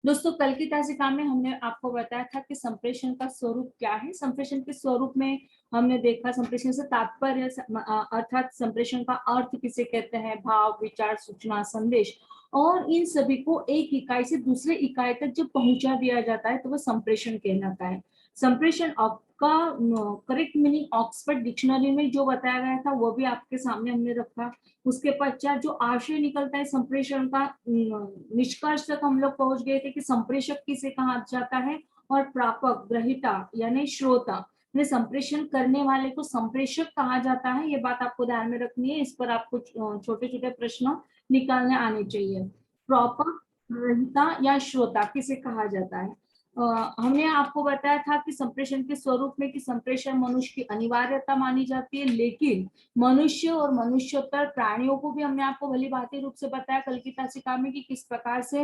दोस्तों कल की तासिका में हमने आपको बताया था कि संप्रेषण का स्वरूप क्या है। संप्रेषण के स्वरूप में हमने देखा संप्रेषण से तात्पर्य अर्थात संप्रेषण का अर्थ किसे कहते हैं, भाव, विचार, सूचना, संदेश, और इन सभी को एक इकाई से दूसरे इकाई तक जब पहुंचा दिया जाता है तो वह संप्रेषण कहलाता है। संप्रेषण का करेक्ट मीनिंग ऑक्सफोर्ड डिक्शनरी में जो बताया गया था वो भी आपके सामने हमने रखा। उसके पश्चात जो आशय निकलता है संप्रेषण का, निष्कर्ष तक हम लोग पहुंच गए थे कि संप्रेषक किसे कहा जाता है और प्रापक, ग्रहिता यानी श्रोता, संप्रेषण करने वाले को संप्रेषक कहा जाता है। ये बात आपको ध्यान में रखनी है, इस पर आपको छोटे छोटे प्रश्न निकालने आने चाहिए। प्रापक, ग्रहिता या श्रोता किसे कहा जाता है। हमने आपको बताया था कि संप्रेषण के स्वरूप में कि संप्रेषण मनुष्य की अनिवार्यता मानी जाती है, लेकिन मनुष्य और मनुष्योत्तर प्राणियों को भी हमने आपको भली भांति रूप से बताया कल की तासिका में कि किस प्रकार से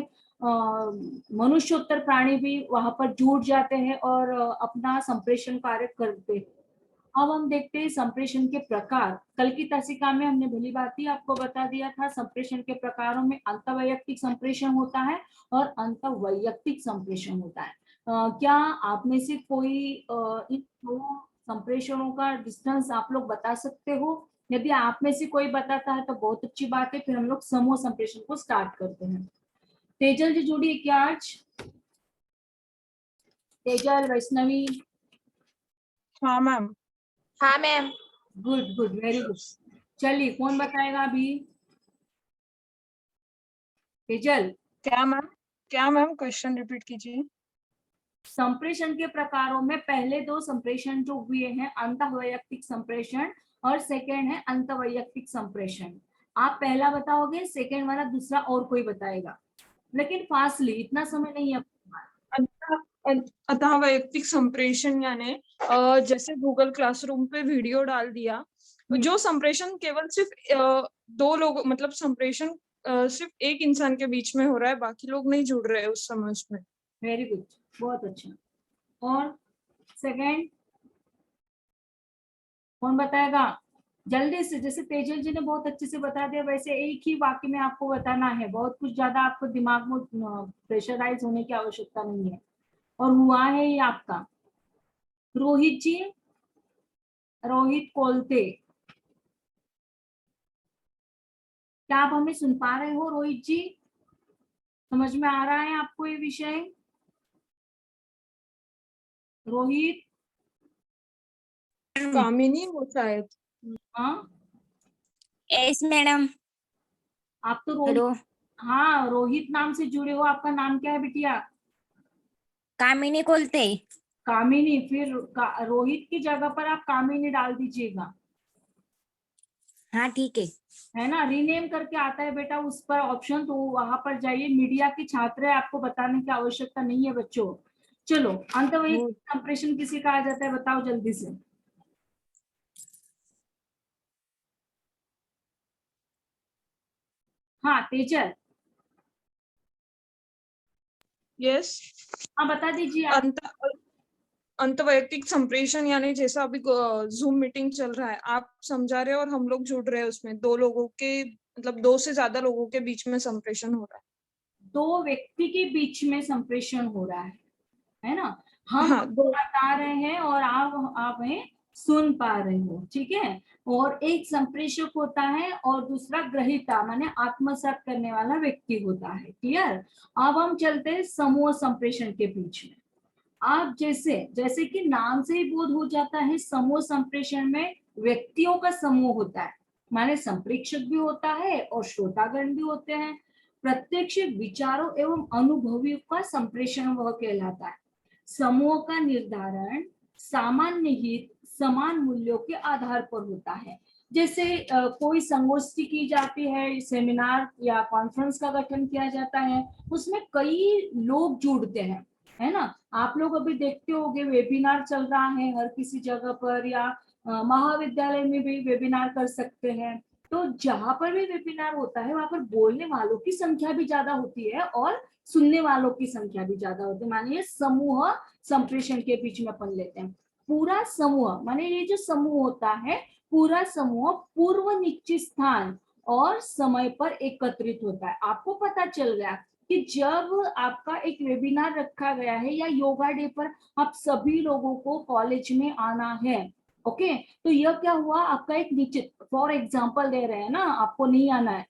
मनुष्योत्तर प्राणी भी वहां पर जुड़ जाते हैं और अपना संप्रेषण कार्य करते हैं। अब हम देखते हैं संप्रेषण के प्रकार। कल की तासिका में हमने भली भांति आपको बता दिया था संप्रेषण के प्रकारों में अंतःवैयक्तिक संप्रेषण होता है और अंतःवैयक्तिक संप्रेषण होता है। क्या आप में से कोई इन दो संप्रेषणों का डिस्टेंस आप लोग बता सकते हो? यदि आप में से कोई बताता है तो बहुत अच्छी बात है, फिर हम लोग समूह संप्रेषण को स्टार्ट करते हैं। तेजल जी जुड़ी है क्या आज? तेजल, वैष्णवी? हाँ मैम। हाँ ma'am. Good good, very good. चलिए कौन बताएगा अभी? तेजल। क्या मैम क्वेश्चन रिपीट कीजिए। संप्रेषण के प्रकारों में पहले दो संप्रेषण जो हुए हैं अंतःवैयक्तिक संप्रेषण और सेकेंड है अंतःवैयक्तिक संप्रेषण। आप पहला बताओगे, सेकेंड वाला दूसरा और कोई बताएगा, लेकिन फास्टली, इतना समय नहीं है। अतः वैयक्तिक संप्रेषण यानी जैसे गूगल क्लासरूम पे वीडियो डाल दिया, जो संप्रेषण केवल सिर्फ दो लोग, मतलब संप्रेषण सिर्फ एक इंसान के बीच में हो रहा है, बाकी लोग नहीं जुड़ रहे उस समझ में। वेरी गुड, बहुत अच्छा। और सेकेंड कौन बताएगा जल्दी से? जैसे तेजल जी ने बहुत अच्छे से बता दिया, वैसे एक ही वाक्य में आपको बताना है, बहुत कुछ ज्यादा आपको दिमाग में प्रेशराइज होने की आवश्यकता नहीं है। और हुआ है ये आपका रोहित जी, रोहित कोलते। क्या आप हमें सुन पा रहे हो रोहित जी? समझ में आ रहा है आपको ये विषय? रोहित? कामिनी हो शायद। हाँ यस मैडम। आप तो रोहित, हाँ रोहित नाम से जुड़े हो। आपका नाम क्या है बिटिया? कामिनी कोलते। कामिनी, फिर रोहित की जगह पर आप कामिनी डाल दीजिएगा, हाँ ठीक है ना। रीनेम करके आता है बेटा उस पर ऑप्शन, तो वहां पर जाइए। मीडिया के छात्र है, आपको बताने की आवश्यकता नहीं है बच्चों। चलो, अंतःवैयक्तिक संप्रेषण किसे कहा जाता है बताओ जल्दी से। हाँ तेजल। यस। हाँ बता दीजिए आप। अंतवैयक्तिक संप्रेषण यानी जैसा अभी जूम मीटिंग चल रहा है, आप समझा रहे हो और हम लोग जुड़ रहे हैं उसमें, दो लोगों के, मतलब दो से ज्यादा लोगों के बीच में संप्रेषण हो रहा है। दो व्यक्ति के बीच में संप्रेषण हो रहा है ना। हम हाँ, दो। बता रहे हैं और आप हमें सुन पा रहे हो, ठीक है। और एक संप्रेषक होता है और दूसरा ग्रहीता माने आत्मसात करने वाला व्यक्ति होता है। क्लियर? अब हम चलते हैं समूह संप्रेषण के बीच में। आप जैसे जैसे कि नाम से ही बोध हो जाता है, समूह संप्रेषण में व्यक्तियों का समूह होता है, माने संप्रेषक भी होता है और श्रोतागण भी होते हैं। प्रत्यक्ष विचारों एवं अनुभवियों का संप्रेषण वह कहलाता है। समूह का निर्धारण सामान्य हित समान मूल्यों के आधार पर होता है। जैसे कोई संगोष्ठी की जाती है, सेमिनार या कॉन्फ्रेंस का गठन किया जाता है, उसमें कई लोग जुड़ते हैं, है ना। आप लोग अभी देखते होंगे वेबिनार चल रहा है हर किसी जगह पर, या महाविद्यालय में भी वेबिनार कर सकते हैं। तो जहां पर भी वेबिनार होता है वहां पर बोलने वालों की संख्या भी ज्यादा होती है और सुनने वालों की संख्या भी ज्यादा होती है। मानिए समूह संप्रेषण के बीच में अपन लेते हैं पूरा समूह, माने ये जो समूह होता है पूरा समूह पूर्व निश्चित स्थान और समय पर एकत्रित होता है। आपको पता चल गया कि जब आपका एक वेबिनार रखा गया है या योगा डे पर आप सभी लोगों को कॉलेज में आना है, ओके, तो यह क्या हुआ, आपका एक निश्चित, फॉर एग्जाम्पल दे रहे हैं ना, आपको नहीं आना है,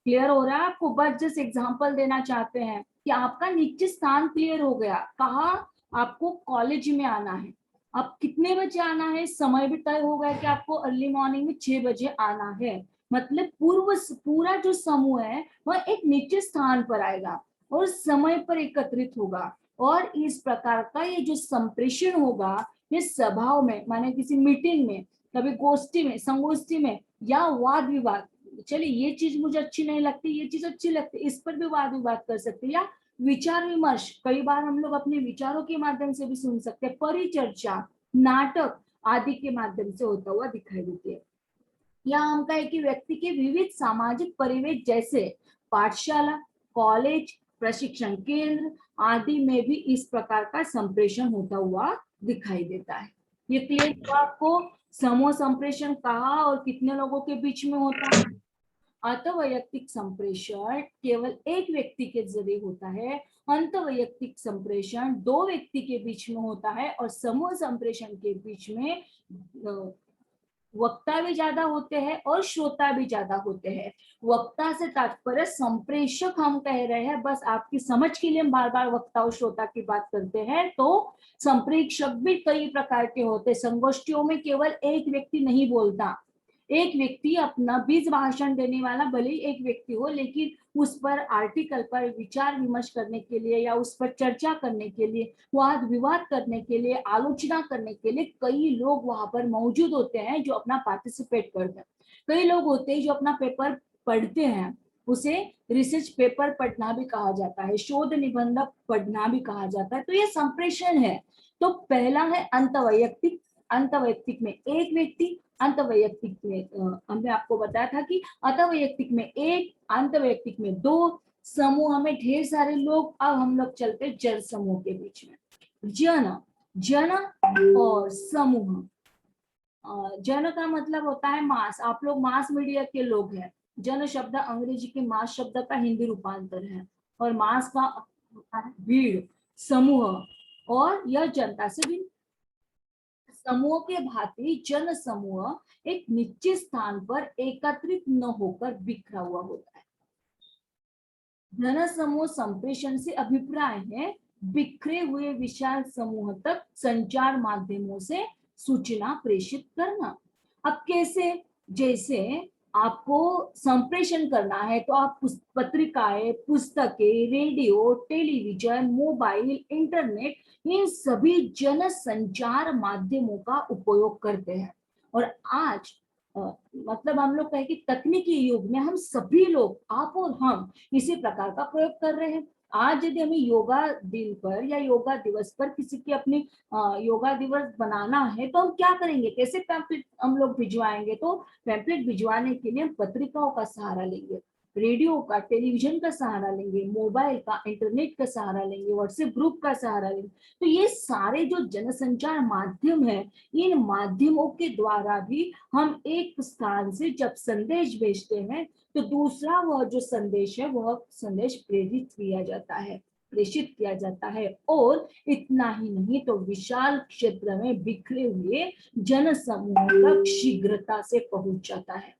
क्लियर हो रहा है आपको, बस जस्ट एग्जाम्पल देना चाहते हैं कि आपका निश्चित स्थान क्लियर हो गया, कहा आपको कॉलेज में आना है, अब कितने बजे आना है, समय भी तय हो गया कि आपको अर्ली मॉर्निंग में 6 बजे आना है, मतलब पूरा जो समूह है वह एक निश्चित स्थान पर आएगा और समय पर एकत्रित होगा, और इस प्रकार का ये जो संप्रेषण होगा ये सभाओं में, माने किसी मीटिंग में, कभी गोष्ठी में, संगोष्ठी में, या वाद विवाद, चलिए ये चीज मुझे अच्छी नहीं लगती, ये चीज अच्छी लगती, इस पर भी वाद विवाद कर सकते हैं, या विचार विमर्श, कई बार हम लोग अपने विचारों के माध्यम से भी सुन सकते हैं, परिचर्चा, नाटक आदि के माध्यम से होता हुआ दिखाई देती है। या हम कहें कि व्यक्ति के विविध सामाजिक परिवेश जैसे पाठशाला, कॉलेज, प्रशिक्षण केंद्र आदि में भी इस प्रकार का संप्रेषण होता हुआ दिखाई देता है। ये क्लियर हुआ आपको, समूह संप्रेषण कहाँ और कितने लोगों के बीच में होता है। अंतःवैयक्तिक संप्रेषण केवल एक व्यक्ति के जरिए होता है, अंतःवैयक्तिक संप्रेषण 2 व्यक्ति के बीच में होता है, और समूह संप्रेषण के बीच में वक्ता भी ज्यादा होते हैं और श्रोता भी ज्यादा होते हैं। वक्ता से तात्पर्य संप्रेषक हम कह रहे हैं, बस आपकी समझ के लिए हम बार बार वक्ता और श्रोता की बात करते हैं, तो संप्रेषक भी कई प्रकार के होते हैं। संगोष्ठियों में केवल एक व्यक्ति नहीं बोलता, एक व्यक्ति अपना बीज भाषण देने वाला भले ही एक व्यक्ति हो, लेकिन उस पर आर्टिकल पर विचार विमर्श करने के लिए या उस पर चर्चा करने के लिए, वाद विवाद करने के लिए, आलोचना करने के लिए कई लोग वहां पर मौजूद होते हैं जो अपना पार्टिसिपेट करते हैं। कई लोग होते हैं जो अपना पेपर पढ़ते हैं, उसे रिसर्च पेपर पढ़ना भी कहा जाता है, शोध निबंध पढ़ना भी कहा जाता है, तो ये संप्रेषण है। तो पहला है अंतःवैयक्तिक, अंतःवैयक्तिक में एक व्यक्ति, अंतःवैयक्तिक में हमने आपको बताया था कि अंतःवैयक्तिक में एक, अंतःवैयक्तिक में 2, समूह में ढेर सारे लोग। अब हम लोग चलते जन समूह के बीच में, जन और समूह। जन का मतलब होता है मास, आप लोग मास मीडिया के लोग हैं, जन शब्द अंग्रेजी के मास शब्द का हिंदी रूपांतर है, और मास का भीड़, समूह, और यह जनता से भी। समूह के भांति जन समूह एक निश्चित स्थान पर एकत्रित न होकर बिखरा हुआ होता है। जन समूह संप्रेषण से अभिप्राय है बिखरे हुए विशाल समूह तक संचार माध्यमों से सूचना प्रेषित करना। अब कैसे, जैसे आपको संप्रेषण करना है तो आप पत्रिकाएं, पुस्तकें, रेडियो, टेलीविजन, मोबाइल, इंटरनेट, इन सभी जन संचार माध्यमों का उपयोग करते हैं। और आज मतलब हम लोग कहें कि तकनीकी युग में हम सभी लोग, आप और हम, इसी प्रकार का प्रयोग कर रहे हैं। आज यदि हमें योगा दिन पर या योगा दिवस पर किसी की अपनी योगा दिवस बनाना है तो हम क्या करेंगे, कैसे पैम्पलेट हम लोग भिजवाएंगे, तो पैम्पलेट भिजवाने के लिए हम पत्रिकाओं का सहारा लेंगे, रेडियो का, टेलीविजन का सहारा लेंगे, मोबाइल का, इंटरनेट का सहारा लेंगे, व्हाट्सएप ग्रुप का सहारा लेंगे। तो ये सारे जो जनसंचार माध्यम है, इन माध्यमों के द्वारा भी हम एक स्थान से जब संदेश भेजते हैं तो दूसरा वह जो संदेश है वह संदेश प्रेषित किया जाता है, और इतना ही नहीं तो विशाल क्षेत्र में बिखरे हुए जन समूह तक शीघ्रता से पहुंच जाता है।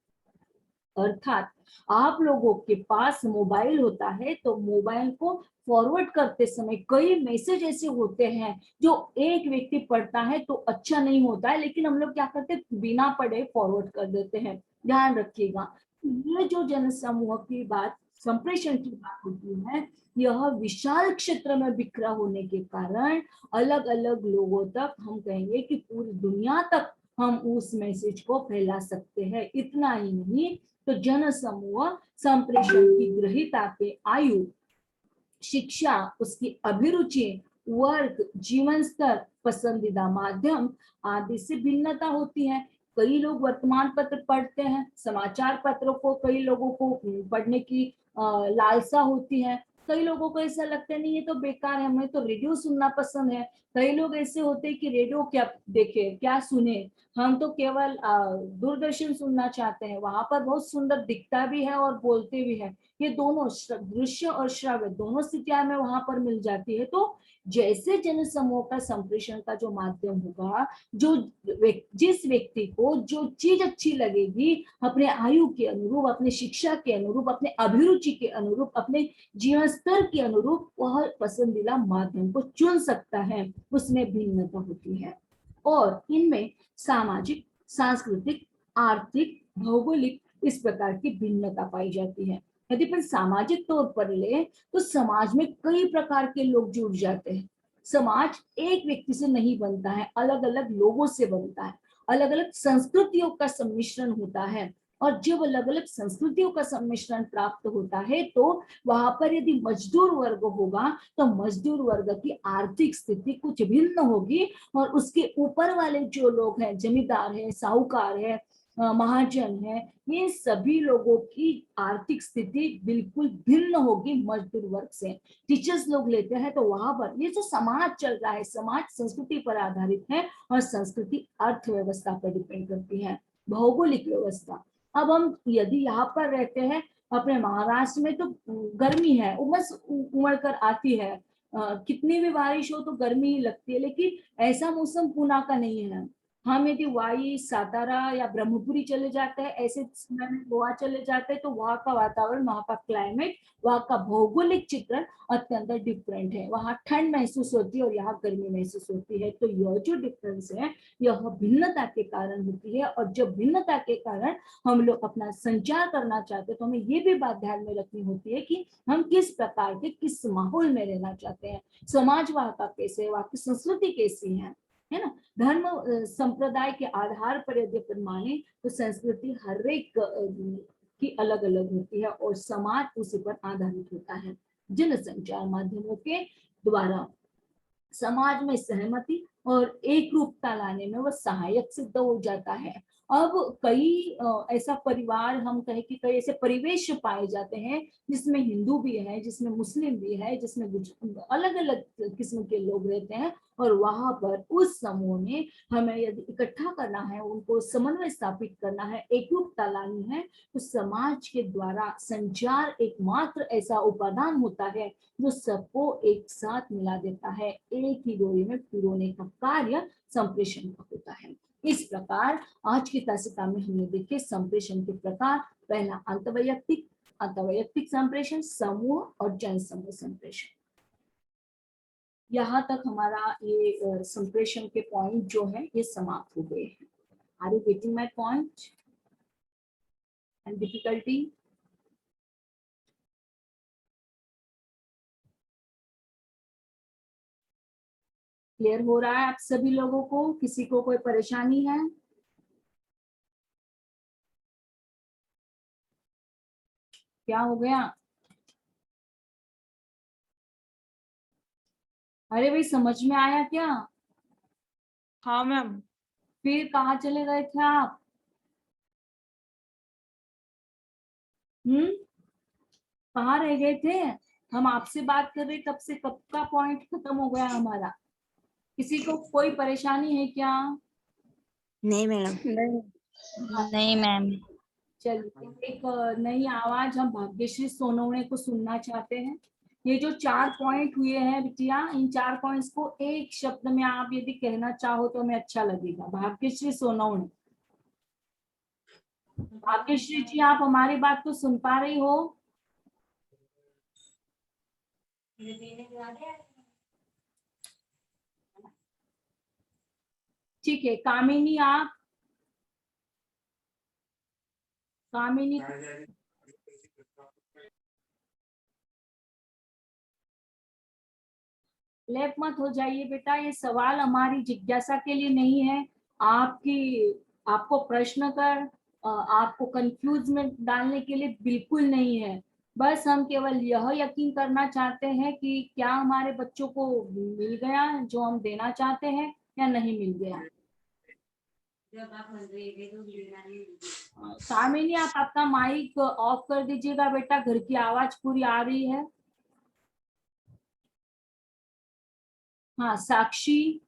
अर्थात आप लोगों के पास मोबाइल होता है तो मोबाइल को फॉरवर्ड करते समय कई मैसेज ऐसे होते हैं जो एक व्यक्ति पढ़ता है तो अच्छा नहीं होता है, लेकिन हम लोग क्या करते हैं, बिना पढ़े फॉरवर्ड कर देते हैं। ध्यान रखिएगा, ये जो जनसमूह की बात, संप्रेषण की बात होती है, यह विशाल क्षेत्र में बिखरा होने के कारण अलग अलग लोगों तक, हम कहेंगे कि पूरी दुनिया तक हम उस मैसेज को फैला सकते हैं। इतना ही नहीं तो जन समूह संप्रेषण की ग्रहिता के आयु, शिक्षा, उसकी अभिरुचि, वर्ग, जीवन स्तर, पसंदीदा माध्यम आदि से भिन्नता होती है। कई लोग वर्तमान पत्र पढ़ते हैं, समाचार पत्रों को कई लोगों को पढ़ने की लालसा होती है, कई लोगों को ऐसा लगता है नहीं ये तो बेकार है, हमें तो रेडियो सुनना पसंद है। कई लोग ऐसे होते हैं कि रेडियो क्या देखे क्या सुने, हम तो केवल दूरदर्शन सुनना चाहते हैं, वहां पर बहुत सुंदर दिखता भी है और बोलते भी है। ये दोनों दृश्य और श्रव्य दोनों स्थितियां हमें वहां पर मिल जाती है। तो जैसे जन समूह का संप्रेषण का जो माध्यम होगा, जो जिस व्यक्ति को जो चीज अच्छी लगेगी, अपने आयु के अनुरूप, अपने शिक्षा के अनुरूप, अपने अभिरुचि के अनुरूप, अपने जीवन स्तर के अनुरूप वह पसंदीदा माध्यम को चुन सकता है। उसमें भिन्नता होती है और इनमें सामाजिक, सांस्कृतिक, आर्थिक, भौगोलिक इस प्रकार की भिन्नता पाई जाती है। यदि अपन सामाजिक तौर पर ले तो समाज में कई प्रकार के लोग जुड़ जाते हैं। समाज एक व्यक्ति से नहीं बनता है, अलग अलग लोगों से बनता है, अलग अलग संस्कृतियों का सम्मिश्रण होता है। और जब अलग अलग संस्कृतियों का सम्मिश्रण प्राप्त होता है तो वहां पर यदि मजदूर वर्ग होगा तो मजदूर वर्ग की आर्थिक स्थिति कुछ भिन्न होगी और उसके ऊपर वाले जो लोग हैं, जमींदार है, साहूकार है, महाजन है, ये सभी लोगों की आर्थिक स्थिति बिल्कुल भिन्न होगी मजदूर वर्ग से। टीचर्स लोग लेते हैं तो वहां पर ये जो समाज चल रहा है, समाज संस्कृति पर आधारित है और संस्कृति अर्थव्यवस्था पर डिपेंड करती है, भौगोलिक व्यवस्था। अब हम यदि यहाँ पर रहते हैं अपने महाराष्ट्र में तो गर्मी है, उमस उमड़ कर आती है, कितनी भी बारिश हो तो गर्मी ही लगती है, लेकिन ऐसा मौसम पुणे का नहीं है। हम यदि वाई, सातारा या ब्रह्मपुरी चले जाते हैं, ऐसे समय में गोवा चले जाते हैं तो वहाँ का वातावरण, वहाँ का क्लाइमेट, वहाँ का भौगोलिक चित्रण अत्यंत डिफरेंट है। वहाँ ठंड महसूस होती है और यहाँ गर्मी महसूस होती है। तो यह जो डिफरेंस है यह भिन्नता के कारण होती है। और जब भिन्नता के कारण हम लोग अपना संचार करना चाहते हैं तो हमें ये भी बात ध्यान में रखनी होती है कि हम किस प्रकार के, किस माहौल में रहना चाहते हैं, समाज वहाँ का कैसे है, वहाँ की संस्कृति कैसी है ना। धर्म संप्रदाय के आधार पर यदि अपन माने तो संस्कृति हर एक की अलग अलग होती है और समाज उसी पर आधारित होता है। जनसंचार माध्यमों के द्वारा समाज में सहमति और एक रूपता लाने में वह सहायक सिद्ध हो जाता है। अब कई ऐसा परिवार, हम कहें कि कई ऐसे परिवेश पाए जाते हैं जिसमें हिंदू भी है, जिसमें मुस्लिम भी है, जिसमें अलग अलग किस्म के लोग रहते हैं। और वहां पर उस समूह में हमें यदि इकट्ठा करना है, उनको समन्वय स्थापित करना है, एकरूपता लानी है, तो समाज के द्वारा संचार एकमात्र ऐसा उपादान होता है जो सबको एक साथ मिला देता है, एक ही डोरी में पिरोने का कार्य संप्रेषण का होता है। इस प्रकार आज की तासिका में हमने देखे संप्रेषण के प्रकार। पहला अंतर्वैयक्तिक संप्रेषण, समूह और जन समूह संप्रेषण। यहाँ तक हमारा ये संप्रेषण के पॉइंट जो है ये समाप्त हो गए हैं। Are you getting my point and difficulty? Clear हो रहा है आप सभी लोगों को? किसी को कोई परेशानी है? क्या हो गया? अरे भाई समझ में आया क्या? हाँ मैम। फिर कहाँ चले गए थे आप? कहाँ रह गए थे? हम आपसे बात कर रहे तब से, कब का पॉइंट खत्म हो गया हमारा? किसी को कोई परेशानी है क्या? नहीं मैडम। नहीं मैम। चलिए एक नई आवाज हम भाग्यश्री सोनवणे को सुनना चाहते हैं। ये जो 4 पॉइंट हुए हैं बिटिया, इन 4 पॉइंट्स को एक शब्द में आप यदि कहना चाहो तो हमें अच्छा लगेगा। भाग्यश्री सोनवणे। भाग्यश्री जी, आप हमारी बात को सुन पा रही हो? ठीक है, कामिनी आप। कामिनी, लेफ्ट मत हो जाइए बेटा, ये सवाल हमारी जिज्ञासा के लिए नहीं है, आपकी आपको प्रश्न कर आपको कंफ्यूज में डालने के लिए बिल्कुल नहीं है। बस हम केवल यह यकीन करना चाहते हैं कि क्या हमारे बच्चों को मिल गया जो हम देना चाहते हैं या नहीं मिल गया। कामिनी, आप अपना माइक ऑफ कर दीजिएगा बेटा, घर की आवाज पूरी आ रही है। हाँ, साक्षी।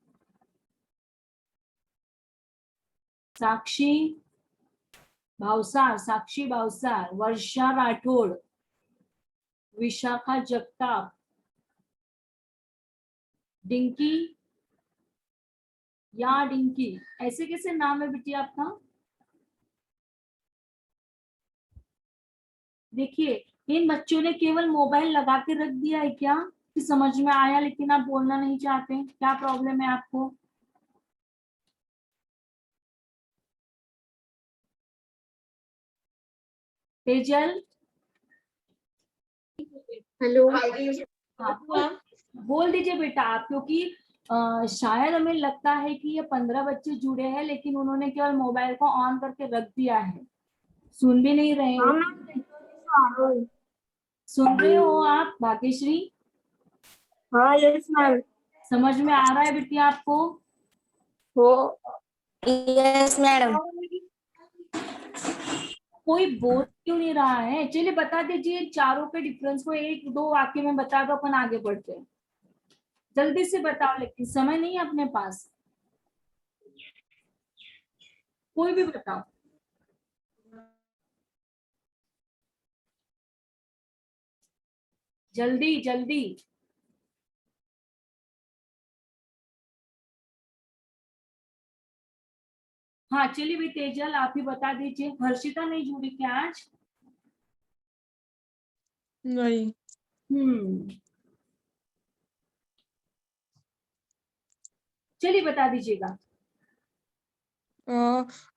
साक्षी भावसार, वर्षा राठौड़, विशाखा जगताप, डिंकी या डिंकी, ऐसे कैसे नाम है बेटी आपका? देखिए इन बच्चों ने केवल मोबाइल लगा के रख दिया है क्या कि समझ में आया लेकिन आप बोलना नहीं चाहते, क्या प्रॉब्लम है आपको? तेजल, हेलो। हाँ, बोल दीजिए बेटा आप, क्योंकि शायद हमें लगता है कि ये 15 बच्चे जुड़े हैं लेकिन उन्होंने केवल मोबाइल को ऑन करके रख दिया है, सुन भी नहीं रहे हो। सुन रहे हो आप भाग्यश्री? हाँ यस मैम। समझ में आ रहा है बेटी आपको? हो यस मैडम। कोई बोल क्यों नहीं रहा है? चलिए बता दीजिए चारों के डिफरेंस को एक दो वाक्य में बता दो, अपन आगे बढ़ते हैं। जल्दी से बताओ, लेकिन समय नहीं है अपने पास, कोई भी बताओ। जल्दी जल्दी। हाँ चलिए भाई तेजल आप ही बता दीजिए। हर्षिता नहीं जुड़ी क्या आज? नहीं। चलिए बता दीजिएगा।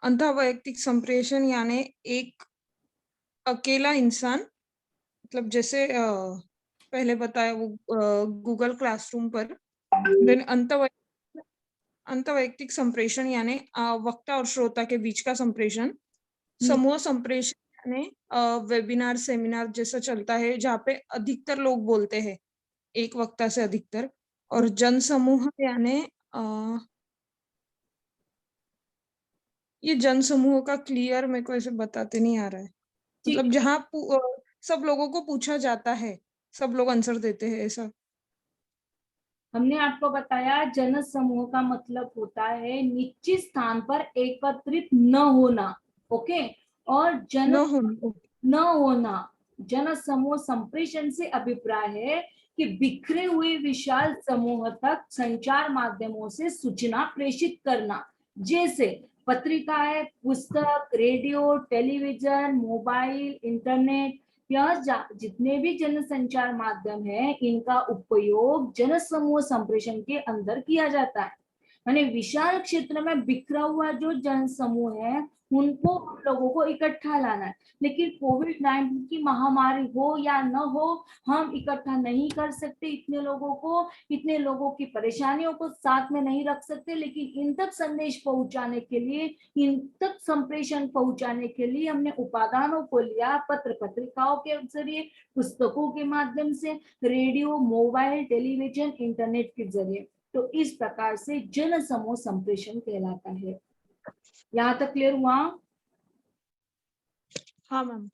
अंतःवैयक्तिक संप्रेषण यानी एक अकेला इंसान, मतलब जैसे पहले बताया वो गूगल क्लासरूम पर। देन अंतःवैयक्तिक संप्रेषण यानी वक्ता और श्रोता के बीच का संप्रेषण। समूह संप्रेषण यानी वेबिनार सेमिनार जैसा चलता है जहाँ पे अधिकतर लोग बोलते हैं, एक वक्ता से अधिकतर। और जन समूह यानी ये जन समूह का क्लियर मेरे को ऐसे बताते नहीं आ रहा है, ठीक मतलब है, जहाँ सब लोगों को पूछा जाता है, सब लोग आंसर देते हैं, ऐसा। हमने आपको बताया जन समूह का मतलब होता है निश्चित स्थान पर एकत्रित न होना। ओके, और न होना। जन समूह संप्रेषण से अभिप्राय है कि बिखरे हुए विशाल समूह तक संचार माध्यमों से सूचना प्रेषित करना, जैसे पत्रिकाएं, पुस्तक, रेडियो, टेलीविजन, मोबाइल, इंटरनेट। यह जितने भी जनसंचार माध्यम है इनका उपयोग जन समूह संप्रेषण के अंदर किया जाता है। यानी विशाल क्षेत्र में बिखरा हुआ जो जन समूह है उनको हम लोगों को इकट्ठा लाना है। लेकिन कोविड-19 की महामारी हो या न हो, हम इकट्ठा नहीं कर सकते इतने लोगों को, इतने लोगों की परेशानियों को साथ में नहीं रख सकते। लेकिन इन तक संदेश पहुंचाने के लिए, इन तक संप्रेषण पहुंचाने के लिए हमने उपादानों को लिया, पत्र पत्रिकाओं के जरिए, पुस्तकों के माध्यम से, रेडियो, मोबाइल, टेलीविजन, इंटरनेट के जरिए। तो इस प्रकार से जन समूह संप्रेषण कहलाता है। यहाँ तक क्लियर हुआ? हाँ मैम।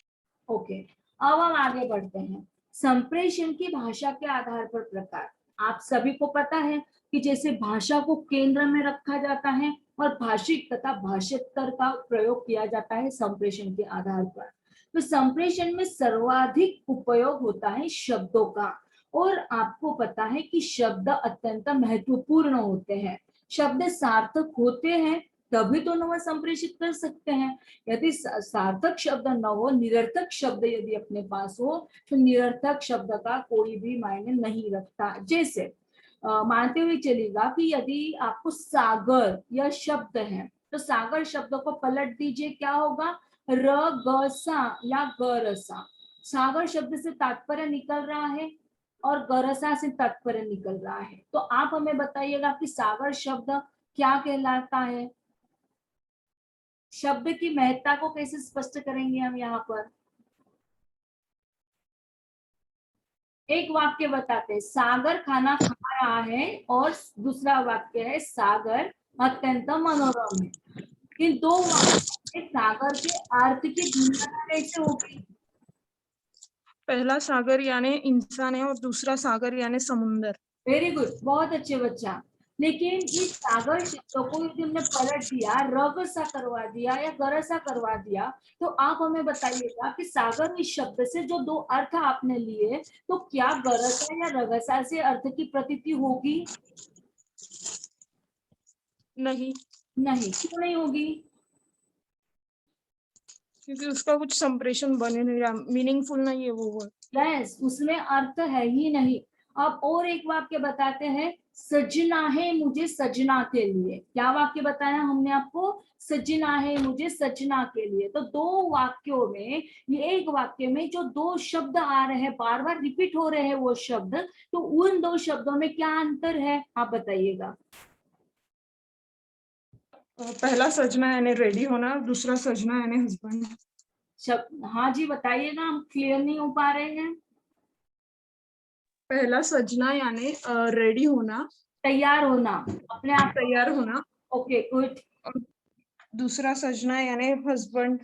ओके, अब हम आगे बढ़ते हैं। संप्रेषण की भाषा के आधार पर प्रकार। आप सभी को पता है कि जैसे भाषा को केंद्र में रखा जाता है और भाषिक तथा भाषांतर का प्रयोग किया जाता है संप्रेषण के आधार पर। तो संप्रेषण में सर्वाधिक उपयोग होता है शब्दों का, और आपको पता है कि शब्द अत्यंत महत्वपूर्ण होते हैं। शब्द सार्थक होते हैं तभी तो न संप्रेषित कर सकते हैं। यदि सार्थक शब्द न हो, निरर्थक शब्द यदि अपने पास हो, तो निरर्थक शब्द का कोई भी मायने नहीं रखता। जैसे मानते हुए चलेगा कि यदि आपको सागर यह शब्द है, तो सागर शब्द को पलट दीजिए, क्या होगा? र ग सा या ग रसा। सागर शब्द से तात्पर्य निकल रहा है और गरसा से तात्पर्य निकल रहा है। तो आप हमें बताइएगा कि सागर शब्द क्या कहलाता है? शब्द की महत्ता को कैसे स्पष्ट करेंगे हम यहाँ पर? एक वाक्य बताते हैं, सागर खाना खा रहा है, और दूसरा वाक्य है सागर अत्यंत मनोरम है। इन दो वाक्यों में सागर के अर्थ की भिन्नता कैसे होगी? पहला सागर यानी इंसान है और दूसरा सागर यानी समुंदर। वेरी गुड, बहुत अच्छे बच्चा। लेकिन इस सागर शब्द को यदि हमने पलट दिया, रग सा करवा दिया या गर सा करवा दिया, तो आप हमें बताइएगा कि सागर इस शब्द से जो दो अर्थ आपने लिए, तो क्या गरसा या रगसा से अर्थ की प्रतीति होगी? नहीं, नहीं, क्यों नहीं होगी? क्योंकि उसका कुछ संप्रेषण बने नहीं रहा, मीनिंगफुल नहीं है वो वर्ड। यस, उसमें अर्थ है ही नहीं। अब और एक वाक्य बताते हैं, सजना है मुझे सजना के लिए। क्या वाक्य बताया हमने आपको? सजना है मुझे सजना के लिए। तो दो वाक्यों में, ये एक वाक्य में जो दो शब्द आ रहे हैं, बार बार रिपीट हो रहे हैं वो शब्द, तो उन दो शब्दों में क्या अंतर है, आप बताइएगा। पहला सजना यानी रेडी होना, दूसरा सजना यानी हस्बैंड। शब्द, हाँ जी बताइएगा, हम क्लियर नहीं हो पा रहे हैं। पहला सजना यानी रेडी होना, तैयार होना, अपने आप तैयार होना, ओके गुड, और दूसरा सजना यानी हस्बैंड।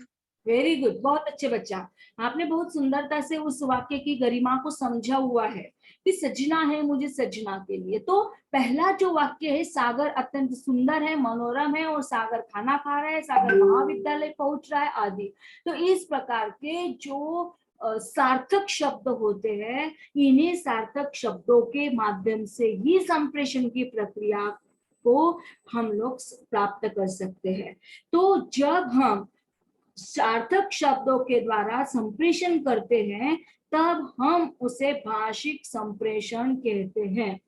वेरी गुड, बहुत अच्छे बच्चा। आपने बहुत सुंदरता से उस वाक्य की गरिमा को समझा हुआ है कि सजना है मुझे सजना के लिए। तो पहला जो वाक्य है, सागर अत्यंत सुंदर है, मनोरम है, और सागर खाना खा रहा है, सागर महाविद्यालय पहुंच रहा है आदि। तो इस प्रकार के जो सार्थक शब्द होते हैं, इन्हीं सार्थक शब्दों के माध्यम से ही संप्रेषण की प्रक्रिया को हम लोग प्राप्त कर सकते हैं। तो जब हम सार्थक शब्दों के द्वारा संप्रेषण करते हैं, तब हम उसे भाषिक संप्रेषण कहते हैं।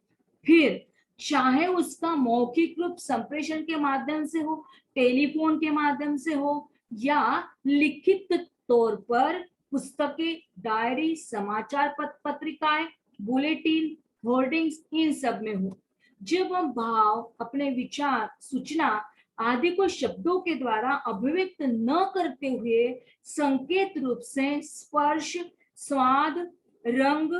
फिर चाहे उसका मौखिक रूप संप्रेषण के माध्यम से हो, टेलीफोन के माध्यम से हो, या लिखित तौर पर पुस्तकें, डायरी, समाचार पत्रिकाएं, बुलेटिन, होर्डिंग्स, इन सब में हो, जब हम भाव, अपने विचार, सूचना आदि को शब्दों के द्वारा अभिव्यक्त न करते हुए संकेत रूप से स्पर्श, स्वाद, रंग,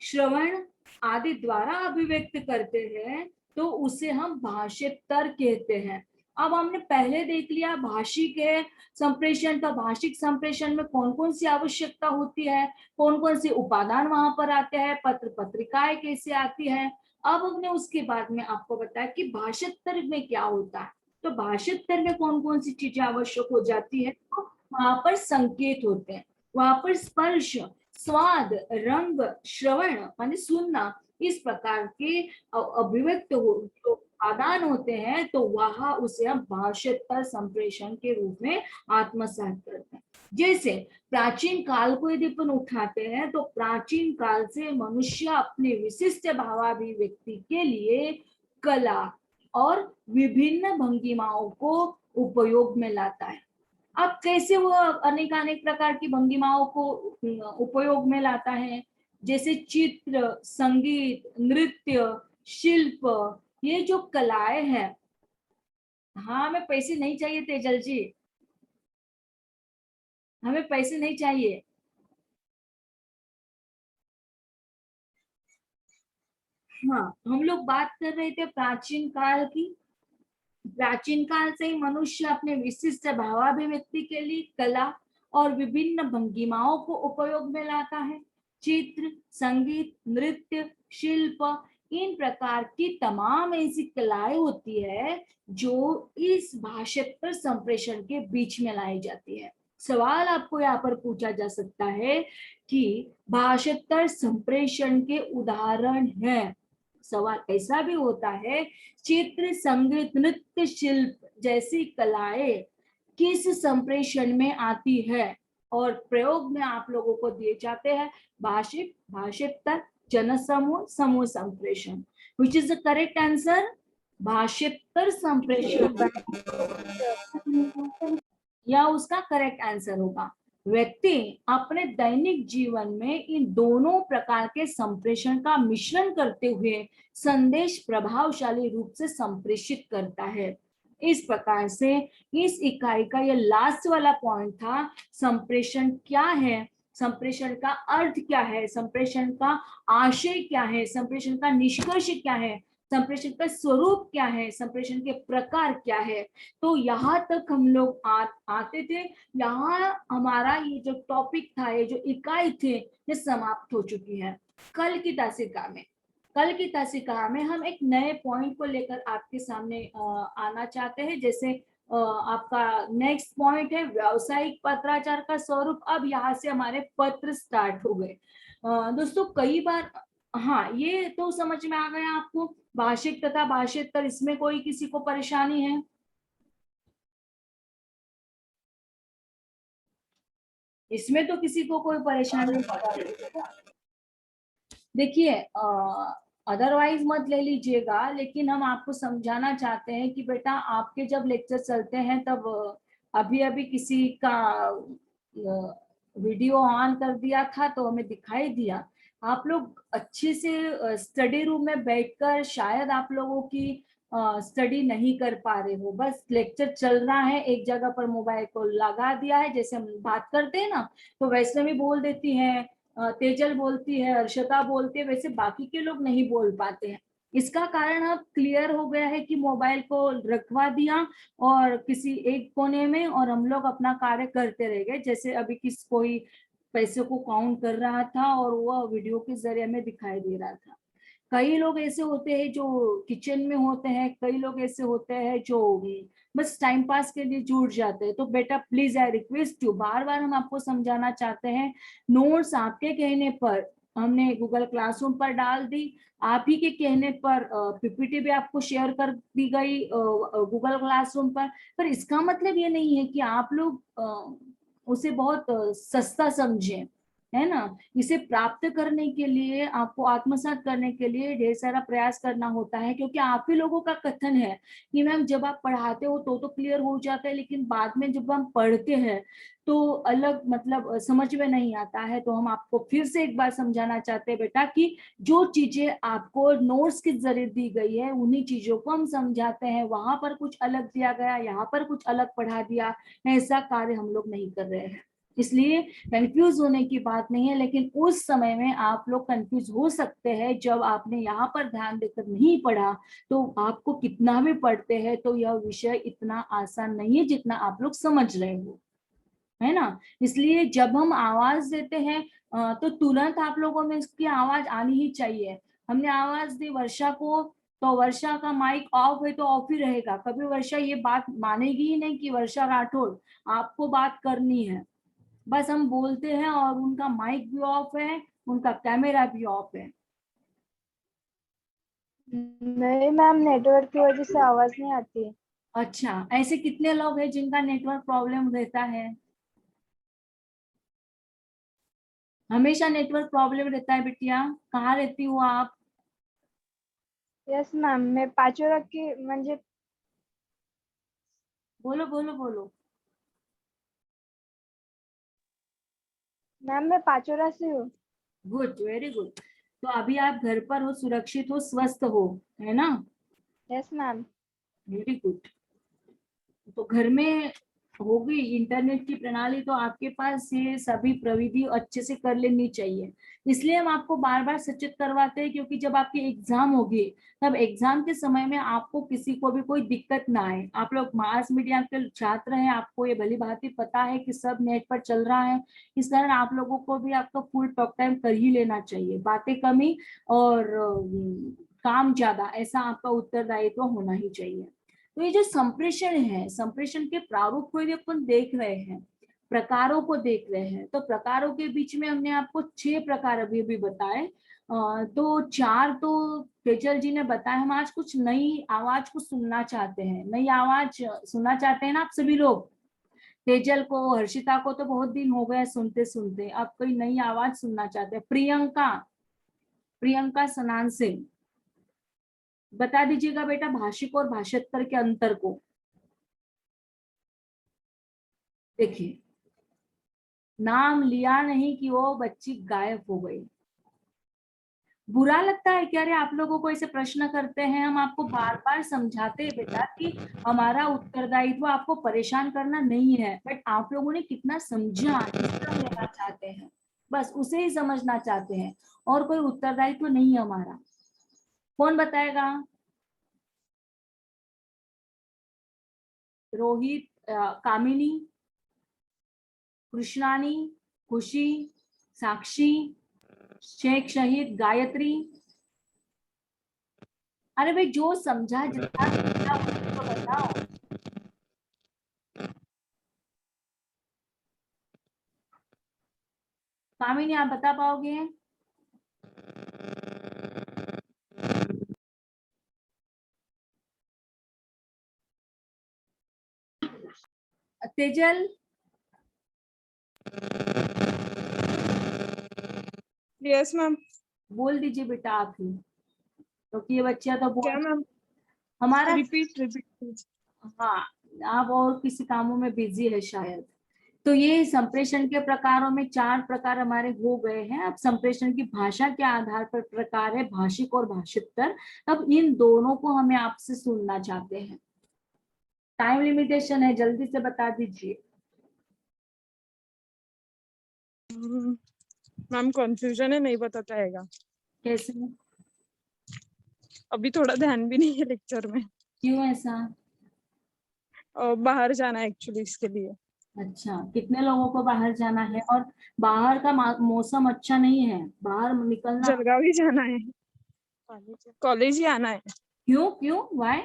श्रवण आदि द्वारा अभिव्यक्त करते हैं, तो उसे हम भाषेतर कहते हैं। अब हमने पहले देख लिया भाषिक है संप्रेषण का। भाषिक संप्रेषण में कौन कौन सी आवश्यकता होती है, कौन कौन से उपादान वहां पर आते हैं, पत्र पत्रिकाएं कैसे आती है। अब हमने उसके बाद में आपको बताया कि भाषांतर में क्या होता है। तो भाषांतर में कौन कौन सी चीजें आवश्यक हो जाती है, तो वहां पर संकेत होते हैं, वहां पर स्पर्श, स्वाद, रंग, श्रवण माने सुनना, इस प्रकार के अभिव्यक्त जो उपादान होते हैं, तो वहां उसे हम भाषांतर संप्रेषण के रूप में आत्मसात करते हैं। जैसे प्राचीन काल को यदि अपन उठाते हैं, तो प्राचीन काल से मनुष्य अपने विशिष्ट भावाभिव्यक्ति के लिए कला और विभिन्न भंगिमाओं को उपयोग में लाता है। अब कैसे वो अनेक प्रकार की भंगिमाओं को उपयोग में लाता है, जैसे चित्र, संगीत, नृत्य, शिल्प, ये जो कलाएं हैं। हाँ, हमें पैसे नहीं चाहिए तेजल जी, हमें पैसे नहीं चाहिए। हाँ, हम लोग बात कर रहे थे प्राचीन काल की। प्राचीन काल से ही मनुष्य अपने विशिष्ट भावाभिव्यक्ति के लिए कला और विभिन्न भंगिमाओं को उपयोग में लाता है। चित्र, संगीत, नृत्य, शिल्प, इन प्रकार की तमाम ऐसी कलाएं होती है जो इस भाषांतर संप्रेषण के बीच में लाई जाती है। सवाल आपको यहाँ पर पूछा जा सकता है कि भाषांतर संप्रेषण के उदाहरण हैं। सवाल ऐसा भी होता है, चित्र, संगीत, नृत्य, शिल्प जैसी कलाएं किस संप्रेषण में आती है, और प्रयोग में आप लोगों को दिए जाते हैं भाषिक, भाषांतर, जनसमूह, समूह संप्रेषण। Which is the correct answer? भाषांतर संप्रेषण या उसका करेक्ट आंसर होगा। व्यक्ति अपने दैनिक जीवन में इन दोनों प्रकार के संप्रेषण का मिश्रण करते हुए संदेश प्रभावशाली रूप से संप्रेषित करता है। इस प्रकार से इस इकाई का यह लास्ट वाला पॉइंट था, संप्रेषण क्या है, संप्रेषण का अर्थ क्या है, संप्रेषण का आशय क्या है, संप्रेषण का निष्कर्ष क्या है, संप्रेषण का स्वरूप क्या है, संप्रेषण के प्रकार क्या है। तो यहाँ तक हम लोग आते थे। यहाँ हमारा ये जो टॉपिक था, ये जो इकाई थे, ये समाप्त हो चुकी है। कल की तासिका में कल की तासिका में हम एक नए पॉइंट को लेकर आपके सामने आना चाहते हैं। जैसे आपका नेक्स्ट पॉइंट है व्यावसायिक पत्राचार का स्वरूप। अब यहाँ से हमारे पत्र स्टार्ट हो गए। दोस्तों कई बार, हाँ ये तो समझ में आ गया आपको, भाषिक तथा भाषेत्तर, इसमें कोई किसी को परेशानी है? इसमें तो किसी को कोई परेशानी नहीं। देखिए अदरवाइज मत ले लीजिएगा, लेकिन हम आपको समझाना चाहते हैं कि बेटा आपके जब लेक्चर चलते हैं तब अभी अभी किसी का वीडियो ऑन कर दिया था तो हमें दिखाई दिया। आप लोग अच्छे से स्टडी रूम में बैठकर शायद आप लोगों की स्टडी नहीं कर पा रहे हो, बस लेक्चर चल रहा है, एक जगह पर मोबाइल को लगा दिया है, जैसे हम बात करते हैं ना तो वैष्णवी बोल देती है, तेजल बोलती है, अर्षता बोलती है, वैसे बाकी के लोग नहीं बोल पाते हैं। इसका कारण अब क्लियर हो गया है कि मोबाइल को रखवा दिया और किसी एक कोने में और हम लोग अपना कार्य करते रह गए। जैसे अभी कोई पैसे को काउंट कर रहा था और वह वीडियो के जरिए हमें दिखाई दे रहा था। कई लोग ऐसे होते हैं जो किचन में होते हैं, कई लोग ऐसे होते हैं जो बस टाइम पास के लिए जुड़ जाते हैं। तो बेटा प्लीज आई रिक्वेस्ट यू, बार बार हम आपको समझाना चाहते हैं, नोट्स आपके कहने पर हमने गूगल क्लासरूम पर डाल दी, आप ही के कहने पर पीपीटी भी आपको शेयर कर दी गई गूगल क्लासरूम पर इसका मतलब ये नहीं है कि आप लोग उसे बहुत सस्ता समझें, है ना। इसे प्राप्त करने के लिए, आपको आत्मसात करने के लिए ढेर सारा प्रयास करना होता है, क्योंकि आप ही लोगों का कथन है कि मैम जब आप पढ़ाते हो तो क्लियर हो जाता है, लेकिन बाद में जब हम पढ़ते हैं तो अलग मतलब समझ में नहीं आता है। तो हम आपको फिर से एक बार समझाना चाहते हैं बेटा कि जो चीजें आपको नोट्स के जरिए दी गई है उन्हीं चीजों को हम समझाते हैं, वहां पर कुछ अलग दिया गया, यहाँ पर कुछ अलग पढ़ा दिया, ऐसा कार्य हम लोग नहीं कर रहे हैं। इसलिए कंफ्यूज होने की बात नहीं है, लेकिन उस समय में आप लोग कंफ्यूज हो सकते हैं जब आपने यहाँ पर ध्यान देकर नहीं पढ़ा। तो आपको कितना भी पढ़ते हैं तो यह विषय इतना आसान नहीं है जितना आप लोग समझ रहे हो, है ना। इसलिए जब हम आवाज देते हैं तो तुरंत आप लोगों में इसकी आवाज आनी ही चाहिए। हमने आवाज दी वर्षा को, तो वर्षा का माइक ऑफ है तो ऑफ ही रहेगा। कभी वर्षा ये बात मानेगी ही नहीं कि वर्षा राठौड़ आपको बात करनी है। बस हम बोलते हैं और उनका माइक भी ऑफ है, उनका कैमरा भी ऑफ है। नहीं मैम, नेटवर्क की वजह से आवाज नहीं आती है। अच्छा, ऐसे कितने लोग हैं जिनका नेटवर्क प्रॉब्लम रहता है? हमेशा नेटवर्क प्रॉब्लम रहता है बिटिया? कहाँ रहती हो आप? यस मैम, मैं पाचोरा की म्हणजे बोलो बोलो बोलो। मैम मैं पाचोरा से हूँ। Good, very good. तो अभी आप घर पर हो, सुरक्षित हो, स्वस्थ हो, है ना? Yes ma'am. Very good. तो घर में होगी इंटरनेट की प्रणाली, तो आपके पास ये सभी प्रविधि अच्छे से कर लेनी चाहिए। इसलिए हम आपको बार बार सचेत करवाते हैं, क्योंकि जब आपकी एग्जाम होगी तब एग्जाम के समय में आपको किसी को भी कोई दिक्कत ना आए। आप लोग मास मीडिया के छात्र हैं, आपको ये भली भांति पता है कि सब नेट पर चल रहा है। इस कारण आप लोगों को भी आपका फुल टॉक टाइम कर ही लेना चाहिए, बातें कमी और काम ज्यादा, ऐसा आपका उत्तरदायित्व होना ही चाहिए। तो ये जो संप्रेषण है, संप्रेषण के प्रारूप को अपन देख रहे हैं, प्रकारों को देख रहे हैं। तो प्रकारों के बीच में हमने आपको 6 प्रकार अभी भी बताए। तो 4 तो तेजल जी ने बताया। हम आज कुछ नई आवाज को सुनना चाहते हैं, नई आवाज सुनना चाहते हैं ना आप सभी लोग। तेजल को, हर्षिता को तो बहुत दिन हो गए सुनते सुनते, अब कोई नई आवाज सुनना चाहते हैं। प्रियंका, प्रियंका सनान सिंह, बता दीजिएगा बेटा भाषिक और भाषांतर के अंतर को। देखिए, नाम लिया नहीं कि वो बच्ची गायब हो गई। बुरा लगता है क्या? अरे आप लोगों को ऐसे प्रश्न करते हैं, हम आपको बार बार समझाते हैं बेटा कि हमारा उत्तरदायित्व आपको परेशान करना नहीं है, बट आप लोगों ने कितना समझा इसका लेना चाहते हैं, बस उसे ही समझना चाहते हैं, और कोई उत्तरदायित्व नहीं है हमारा। कौन बताएगा? रोहित, कामिनी, कृष्णानी, खुशी, साक्षी, शेख शहीद, गायत्री, अरे भाई जो समझा जितना समझा उतना तो बताओ। कामिनी आप बता पाओगे? Tejal yes ma'am. बोल दीजिए बेटा आप ही, क्योंकि ये बच्चियां तो क्या बोल मैम? हमारा। Repeat repeat. हाँ, आप और किसी कामों में बिजी है शायद। तो ये संप्रेषण के प्रकारों में 4 प्रकार हमारे हो गए हैं। अब संप्रेषण की भाषा के आधार पर प्रकार है भाषिक और भाषितर। अब इन दोनों को हमें आपसे सुनना चाहते हैं। टाइम लिमिटेशन है, जल्दी से बता दीजिए। मैम कंफ्यूजन है, नहीं बताता है। कैसे? अभी थोड़ा ध्यान भी नहीं है लेक्चर में। क्यों ऐसा? बाहर जाना है एक्चुअली इसके लिए। अच्छा, कितने लोगों को बाहर जाना है? और बाहर का मौसम अच्छा नहीं है, बाहर निकलना। जलगांव ही जाना है, कॉलेज ही आना है। क्यों क्यों वाई?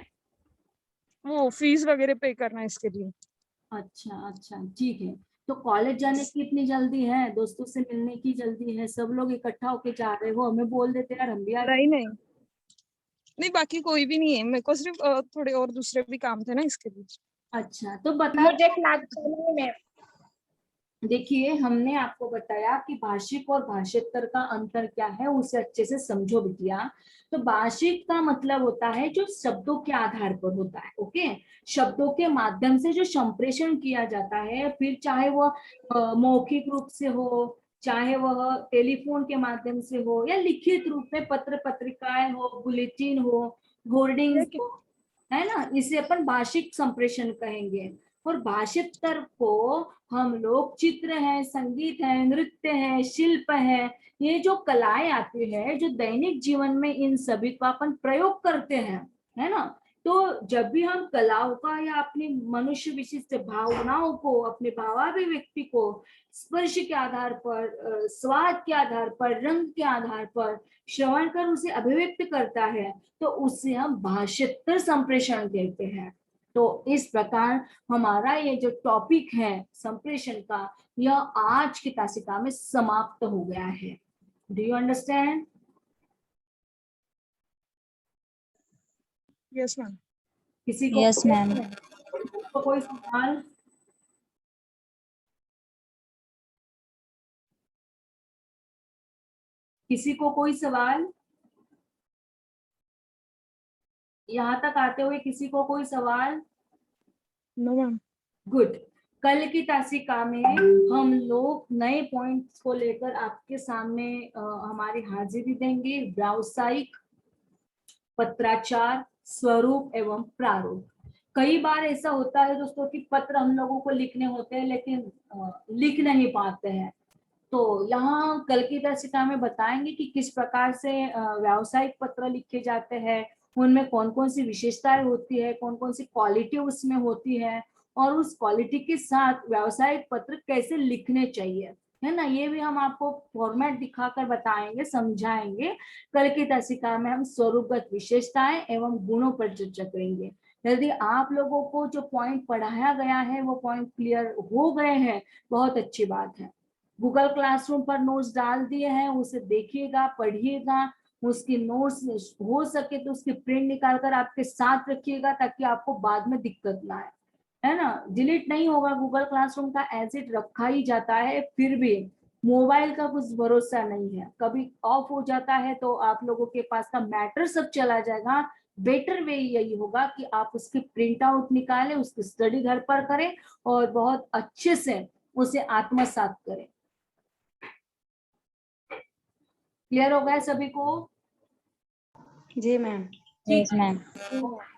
वो फीस वगैरह पे करना है इसके लिए। अच्छा अच्छा, ठीक है। तो कॉलेज जाने की इतनी जल्दी है, दोस्तों से मिलने की जल्दी है, सब लोग इकट्ठा होके जा रहे हो, हमें बोल देते यार हम भी आ नहीं जाते। नहीं नहीं, बाकी कोई भी नहीं है, मेरे को सिर्फ थोड़े और दूसरे भी काम थे ना इसके लिए। अच्छा तो बता। मुझे क्लास करनी है। देखिए, हमने आपको बताया कि भाषिक और भाषेतर का अंतर क्या है, उसे अच्छे से समझो बिटिया। तो भाषिक का मतलब होता है जो शब्दों के आधार पर होता है। ओके, शब्दों के माध्यम से जो संप्रेषण किया जाता है, फिर चाहे वह मौखिक रूप से हो, चाहे वह टेलीफोन के माध्यम से हो, या लिखित रूप में पत्र पत्रिकाएं हो, बुलेटिन हो, होर्डिंग्स हो, है ना, इसे अपन भाषिक संप्रेषण कहेंगे। और भाषितर को हम लोग चित्र है, संगीत है, नृत्य है, शिल्प है, ये जो कलाएं आती है जो दैनिक जीवन में, इन सभी का अपन प्रयोग करते हैं, है ना। तो जब भी हम कलाओं का या अपनी मनुष्य विशिष्ट भावनाओं को, अपने भावाभिव्यक्ति को स्पर्श के आधार पर, स्वाद के आधार पर, रंग के आधार पर श्रवण कर उसे अभिव्यक्त करता है, तो उससे हम भाषितर संप्रेषण कहते हैं। तो इस प्रकार हमारा ये जो टॉपिक है संप्रेषण का, यह आज की तासिका में समाप्त हो गया है। Do you understand? Yes ma'am. किसी को यस मैम। कोई सवाल? किसी को कोई सवाल? यहाँ तक आते हुए किसी को कोई सवाल? No ma'am. गुड। कल की तासिका में हम लोग नए पॉइंट्स को लेकर आपके सामने हमारी हाजिरी देंगे। व्यावसायिक, पत्राचार, स्वरूप एवं प्रारूप। कई बार ऐसा होता है दोस्तों कि पत्र हम लोगों को लिखने होते हैं, लेकिन लिख नहीं पाते हैं। तो यहाँ कल की दर्शिका में बताएंगे कि किस प्रकार से व्यावसायिक पत्र लिखे जाते हैं, उनमें कौन कौन सी विशेषताएं होती है, कौन कौन सी क्वालिटी उसमें होती है, और उस क्वालिटी के साथ व्यावसायिक पत्र कैसे लिखने चाहिए, है ना। ये भी हम आपको फॉर्मेट दिखाकर बताएंगे, समझाएंगे। कल की दर्शिका में हम स्वरूपगत विशेषताएं एवं गुणों पर चर्चा करेंगे। यदि आप लोगों को जो पॉइंट पढ़ाया गया है वो पॉइंट क्लियर हो गए हैं, बहुत अच्छी बात है। गूगल क्लासरूम पर नोट्स डाल दिए हैं, उसे देखिएगा, पढ़िएगा। उसकी नोट्स हो सके तो उसकी प्रिंट निकाल कर आपके साथ रखिएगा, ताकि आपको बाद में दिक्कत ना आए, है ना। डिलीट नहीं होगा, गूगल क्लासरूम का एज इट रखा ही जाता है। फिर भी मोबाइल का कुछ भरोसा नहीं है, कभी ऑफ हो जाता है तो आप लोगों के पास का मैटर सब चला जाएगा। बेटर वे यही होगा कि आप उसकी प्रिंट आउट निकालें, उसकी स्टडी घर पर करें, और बहुत अच्छे से उसे आत्मसात करें। क्लियर हो गया सभी को? जी मैम। ठीक यस मैम। है।